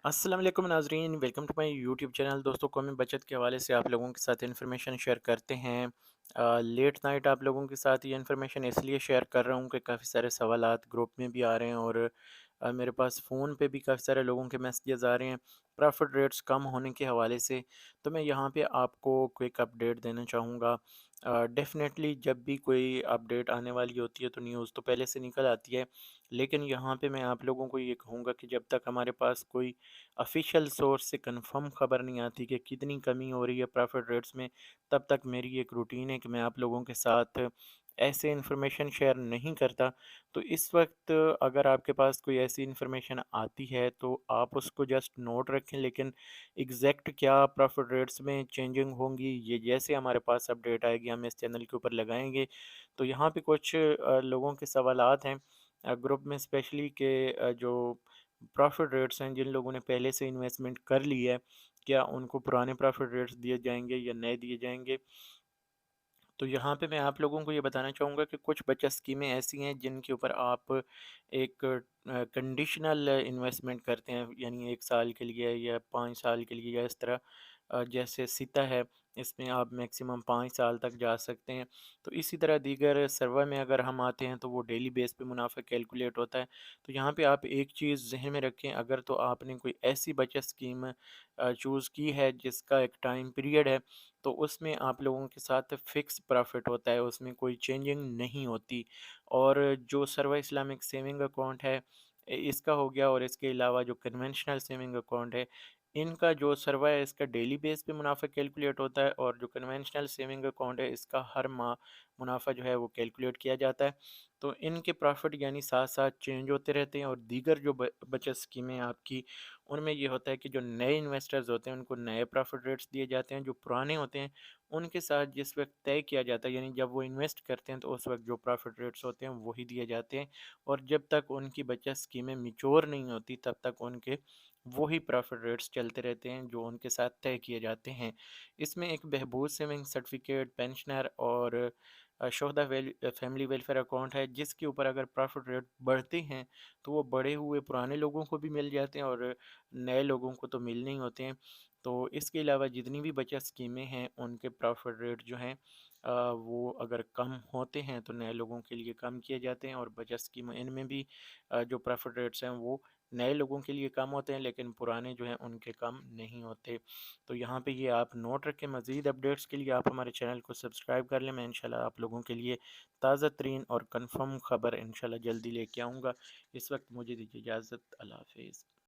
अस्सलाम वालेकुम नाजरीन, welcome to my YouTube channel. दोस्तों, कौमी बचत के हवाले से आप लोगों के साथ इन्फॉर्मेशन शेयर करते हैं। लेट नाइट आप लोगों के साथ ये इन्फॉर्मेशन इसलिए शेयर कर रहा हूँ कि काफ़ी सारे सवालात ग्रुप में भी आ रहे हैं और मेरे पास फ़ोन पे भी काफ़ी सारे लोगों के मैसेजेस आ रहे हैं प्रॉफिट रेट्स कम होने के हवाले से। तो मैं यहाँ पे आपको क्विक अपडेट देना चाहूँगा। डेफ़िनेटली जब भी कोई अपडेट आने वाली होती है तो न्यूज़ तो पहले से निकल आती है, लेकिन यहाँ पे मैं आप लोगों को ये कहूँगा कि जब तक हमारे पास कोई ऑफिशियल सोर्स से कंफर्म खबर नहीं आती कि कितनी कमी हो रही है प्रॉफिट रेट्स में, तब तक मेरी एक रूटीन है कि मैं आप लोगों के साथ ऐसे इन्फॉर्मेशन शेयर नहीं करता। तो इस वक्त अगर आपके पास कोई ऐसी इन्फॉर्मेशन आती है तो आप उसको जस्ट नोट रखें, लेकिन एग्जैक्ट क्या प्रॉफिट रेट्स में चेंजिंग होंगी ये जैसे हमारे पास अपडेट आएगी हम इस चैनल के ऊपर लगाएंगे। तो यहाँ पे कुछ लोगों के सवालात हैं ग्रुप में स्पेशली के जो प्रॉफिट रेट्स हैं, जिन लोगों ने पहले से इन्वेस्टमेंट कर ली है, क्या उनको पुराने प्रॉफिट रेट्स दिए जाएंगे या नए दिए जाएंगे। तो यहाँ पे मैं आप लोगों को ये बताना चाहूँगा कि कुछ बचत स्कीमें ऐसी हैं जिनके ऊपर आप एक कंडीशनल इन्वेस्टमेंट करते हैं, यानी 1 साल के लिए या 5 साल के लिए या इस तरह। जैसे सिता है, इसमें आप मैक्सिमम 5 साल तक जा सकते हैं। तो इसी तरह दीगर सर्वर में अगर हम आते हैं तो वो डेली बेस पे मुनाफा कैलकुलेट होता है। तो यहाँ पे आप एक चीज़ जहन में रखें, अगर तो आपने कोई ऐसी बचत स्कीम चूज़ की है जिसका एक टाइम पीरियड है, तो उसमें आप लोगों के साथ फ़िक्स प्रॉफ़िट होता है, उसमें कोई चेंजिंग नहीं होती। और जो सर्व इस्लामिक सेविंग अकाउंट है, इसका हो गया, और इसके अलावा जो कन्वेंशनल सेविंग अकाउंट है, इनका जो सर्वा है इसका डेली बेस पे मुनाफा कैलकुलेट होता है, और जो कन्वेंशनल सेविंग अकाउंट है इसका हर माह मुनाफा जो है वो कैलकुलेट किया जाता है। तो इनके प्रॉफ़िट यानी साथ साथ चेंज होते रहते हैं। और दीगर जो बचत स्कीमें आपकी, उनमें ये होता है कि जो नए इन्वेस्टर्स होते हैं उनको नए प्रॉफिट रेट्स दिए जाते हैं, जो पुराने होते हैं उनके साथ जिस वक्त तय किया जाता है, यानी जब वो इन्वेस्ट करते हैं तो उस वक्त जो प्रॉफिट रेट्स होते हैं वही दिए जाते हैं। और जब तक उनकी बचत स्कीमें मिच्योर नहीं होती तब तक उनके वही प्रॉफिट रेट्स चलते रहते हैं जो उनके साथ तय किए जाते हैं। इसमें एक बहबूद सेविंग सर्टिफिकेट, पेंशनर और शोहदा फैमिली वेलफेयर अकाउंट है, जिसके ऊपर अगर प्रॉफिट रेट बढ़ते हैं तो वो बढ़े हुए पुराने लोगों को भी मिल जाते हैं और नए लोगों को तो मिलने ही होते हैं। तो इसके अलावा जितनी भी बचत स्कीमें हैं उनके प्रॉफिट रेट जो हैं वो अगर कम होते हैं तो नए लोगों के लिए कम किए जाते हैं, और बचत स्कीम इनमें भी जो प्रॉफिट रेट्स हैं वो नए लोगों के लिए कम होते हैं, लेकिन पुराने जो हैं उनके कम नहीं होते। तो यहाँ पे ये आप नोट रखें। मज़ीद अपडेट्स के लिए आप हमारे चैनल को सब्सक्राइब कर लें। मैं इंशाल्लाह आप लोगों के लिए ताज़ा तरीन और कंफर्म खबर इंशाल्लाह जल्दी लेके आऊँगा। इस वक्त मुझे दीजिए इजाज़त। अल्लाह हाफ़िज़।